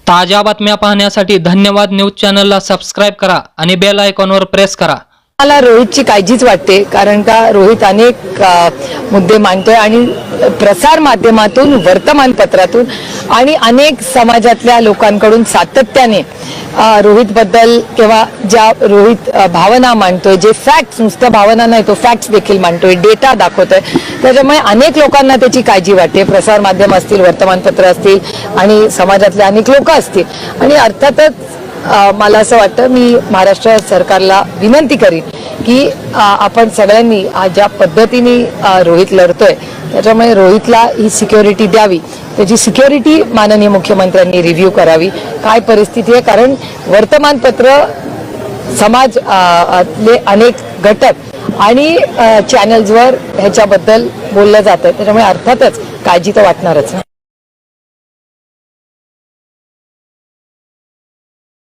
ताज्या बातम्या पाहण्यासाठी धन्यवाद न्यूज चॅनलला सबस्क्राइब करा आणि बेल आयकॉनवर प्रेस करा। मला रोहितची काळजीच वाटते, कारण का रोहित अनेक मुद्दे मांडतोय आणि प्रसार माध्यमातून, वर्तमानपत्रातून आणि अनेक समाजातल्या लोकांकडून सातत्याने रोहित बद्दल किंवा ज्या रोहित भावना मांडतोय, जे फॅक्ट्स, नुसतं भावना नाही तो फॅक्ट्स देखील मांडतोय, डेटा दाखवतोय, त्याच्यामुळे अनेक लोकांना त्याची काळजी वाटते। प्रसार माध्यम असतील, वर्तमानपत्र असतील आणि समाजातले अनेक लोक असतील। आणि अर्थातच मला असं वाटतं, मी महाराष्ट्र सरकारला विनंती करीन की आपण सगळ्यांनी ज्या पद्धतीने रोहित लढतोय त्याच्यामुळे रोहितला ही सिक्युरिटी द्यावी, त्याची सिक्युरिटी माननीय मुख्यमंत्र्यांनी रिव्ह्यू करावी, काय परिस्थिती आहे। कारण वर्तमानपत्र, समाजले अनेक घटक आणि चॅनल्सवर ह्याच्याबद्दल बोललं जातं, त्याच्यामुळे अर्थातच काळजी तर वाटणारच।